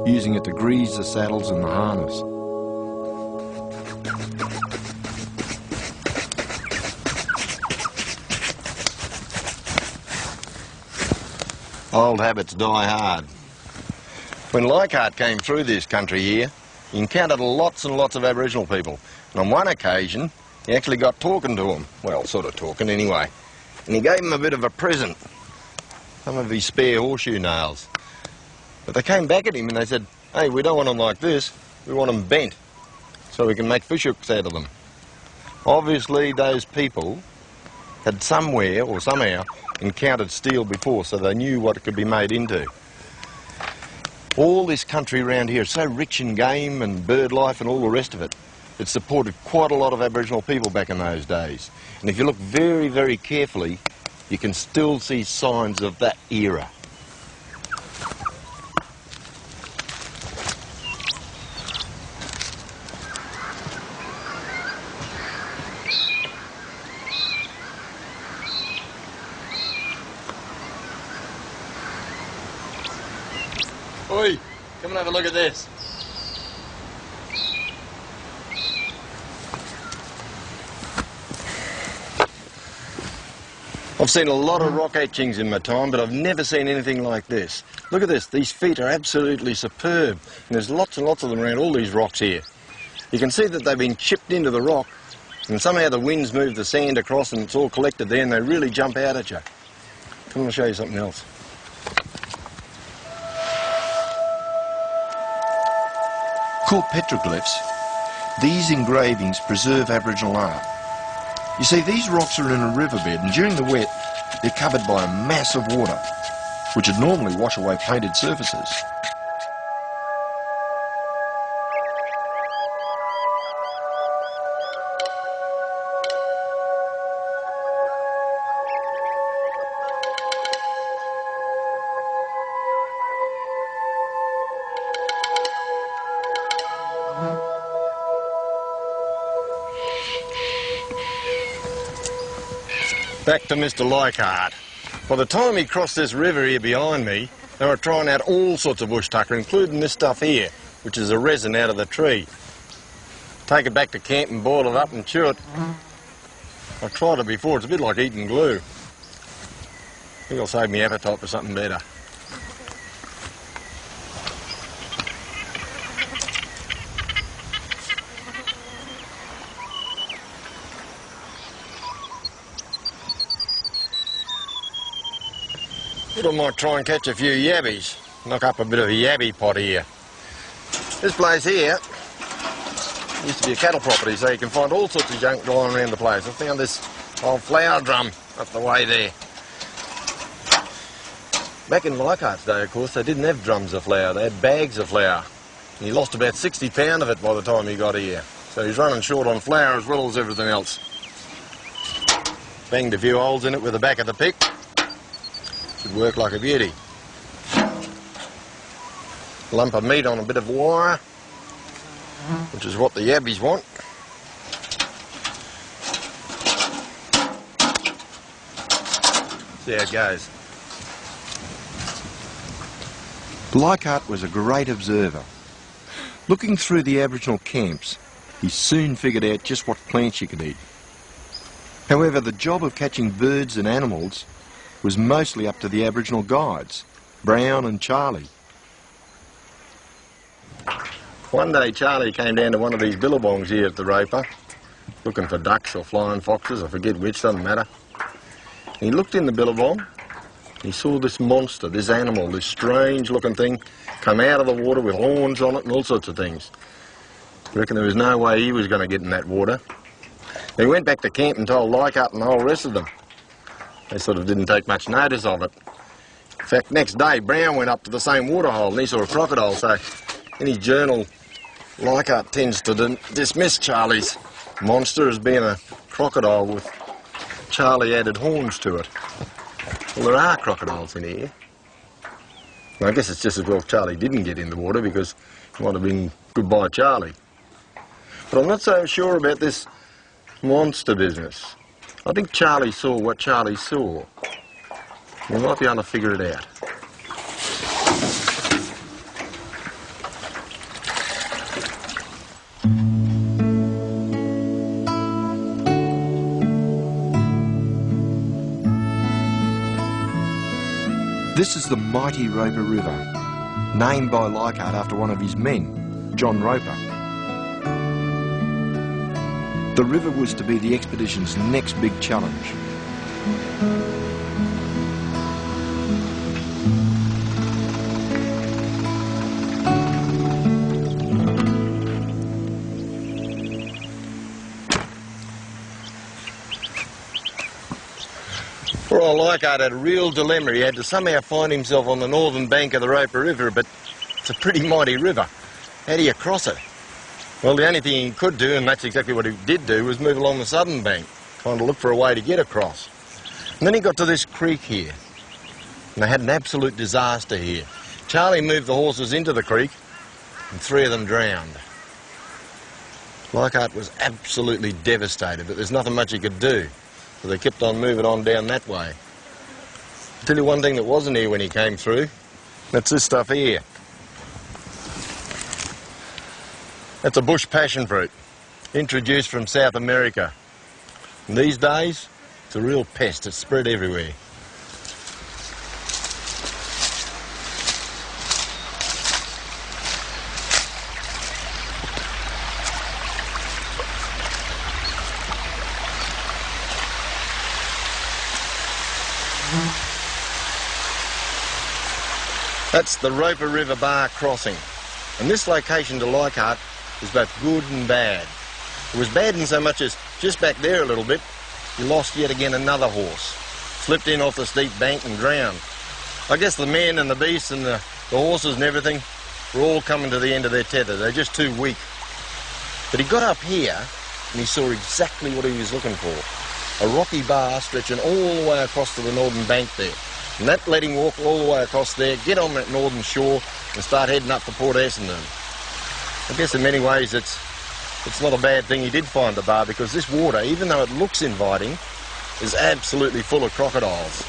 using it to grease the saddles and the harness. Old habits die hard. When Leichhardt came through this country here, he encountered lots and lots of Aboriginal people. And on one occasion, he actually got talking to them. Well, sort of talking anyway. And he gave them a bit of a present. Some of his spare horseshoe nails. But they came back at him and they said, hey, we don't want them like this. We want them bent so we can make fish hooks out of them. Obviously, those people had somewhere or somehow encountered steel before, so they knew what it could be made into. All this country around here is so rich in game and bird life and all the rest of it. It supported quite a lot of Aboriginal people back in those days. And if you look very, very carefully, you can still see signs of that era. Oi, come and have a look at this. I've seen a lot of rock etchings in my time, but I've never seen anything like this. Look at this, these feet are absolutely superb. And there's lots and lots of them around all these rocks here. You can see that they've been chipped into the rock, and somehow the winds move the sand across and it's all collected there and they really jump out at you. Come on, I'll show you something else. Called petroglyphs, these engravings preserve Aboriginal art. You see, these rocks are in a riverbed and during the wet they're covered by a mass of water, which would normally wash away painted surfaces. Back to Mr. Leichhardt. By the time he crossed this river here behind me, they were trying out all sorts of bush tucker, including this stuff here, which is a resin out of the tree. Take it back to camp and boil it up and chew it. I've tried it before, it's a bit like eating glue. I think I'll save me appetite for something better. I might try and catch a few yabbies, knock up a bit of a yabby pot here. This place here used to be a cattle property, so you can find all sorts of junk lying around the place. I found this old flour drum up the way there. Back in Leichhardt's day, of course, they didn't have drums of flour, they had bags of flour. And he lost about 60 pounds of it by the time he got here. So he's running short on flour as well as everything else. Banged a few holes in it with the back of the pick. Should work like a beauty. Lump of meat on a bit of wire, which is what the yabbies want. See how it goes. Leichhardt was a great observer. Looking through the Aboriginal camps, he soon figured out just what plants you could eat. However, the job of catching birds and animals was mostly up to the Aboriginal guides, Brown and Charlie. One day Charlie came down to one of these billabongs here at the Roper, looking for ducks or flying foxes, I forget which, doesn't matter. And he looked in the billabong, he saw this monster, this animal, this strange looking thing come out of the water with horns on it and all sorts of things. I reckon there was no way he was going to get in that water. He went back to camp and told Leichhardt and the whole rest of them. They sort of didn't take much notice of it. In fact, next day, Brown went up to the same waterhole and he saw a crocodile, so in his journal, Leichhardt tends to dismiss Charlie's monster as being a crocodile with Charlie added horns to it. Well, there are crocodiles in here. And I guess it's just as well Charlie didn't get in the water because it might have been goodbye Charlie. But I'm not so sure about this monster business. I think Charlie saw what Charlie saw. We might be able to figure it out. This is the mighty Roper River, named by Leichhardt after one of his men, John Roper. The river was to be the expedition's next big challenge. Poor old Leichhardt had a real dilemma. He had to somehow find himself on the northern bank of the Roper River, but it's a pretty mighty river. How do you cross it? Well, the only thing he could do, and that's exactly what he did do, was move along the southern bank, trying to look for a way to get across. And then he got to this creek here, and they had an absolute disaster here. Charlie moved the horses into the creek, and 3 of them drowned. Leichhardt was absolutely devastated, but there's nothing much he could do. So they kept on moving on down that way. I'll tell you one thing that wasn't here when he came through. That's this stuff here. That's a bush passion fruit, introduced from South America. And these days, it's a real pest. It's spread everywhere. That's the Roper River Bar crossing. And this location to Leichhardt was both good and bad. It was bad in so much as just back there a little bit, he lost yet again another horse. Slipped in off the steep bank and drowned. I guess the men and the beasts and the horses and everything were all coming to the end of their tether. They're just too weak. But he got up here and he saw exactly what he was looking for. A rocky bar stretching all the way across to the northern bank there. And that let him walk all the way across there, get on that northern shore and start heading up to Port Essendon. I guess in many ways it's not a bad thing he did find the bar, because this water, even though it looks inviting, is absolutely full of crocodiles.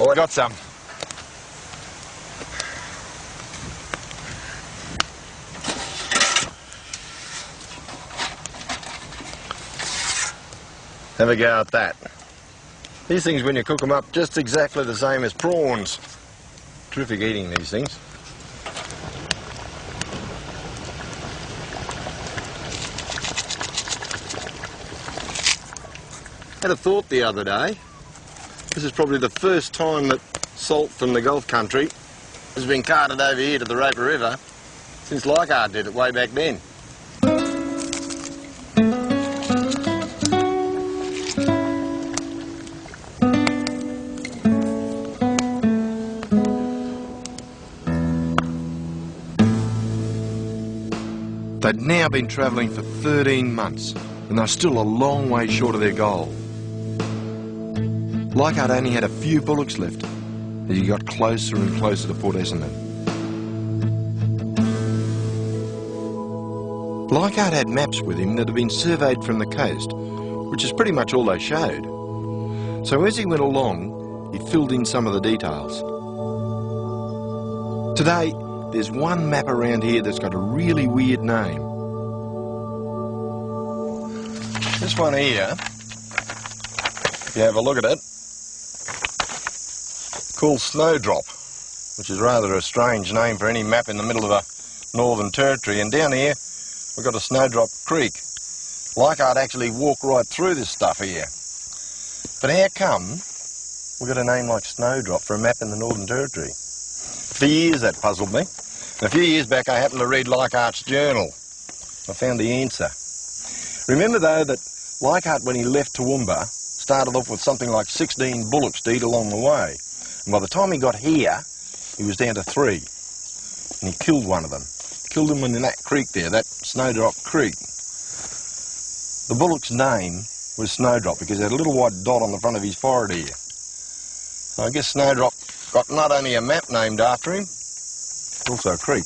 Oh, I got some. Have a go at that. These things, when you cook them up, just exactly the same as prawns. Terrific eating, these things. Had a thought the other day. This is probably the first time that salt from the Gulf country has been carted over here to the Roper River since Leichhardt did it way back then. They'd now been travelling for 13 months, and they're still a long way short of their goal. Leichhardt only had a few bullocks left as he got closer and closer to Port Essendon. Leichhardt had maps with him that had been surveyed from the coast, which is pretty much all they showed. So as he went along, he filled in some of the details. Today, there's one map around here that's got a really weird name. This one here, if you have a look at it, called Snowdrop, which is rather a strange name for any map in the middle of the Northern Territory. And down here, we've got a Snowdrop Creek. Leichhardt actually walked right through this stuff here. But how come we've got a name like Snowdrop for a map in the Northern Territory? For years that puzzled me. And a few years back I happened to read Leichhardt's journal. I found the answer. Remember though that Leichhardt, when he left Toowoomba, started off with something like 16 bullocks to eat along the way. And by the time he got here, he was down to 3. And he killed one of them. Killed him in that creek there, that Snowdrop Creek. The bullock's name was Snowdrop because he had a little white dot on the front of his forehead here. So I guess Snowdrop got not only a map named after him, but also a creek.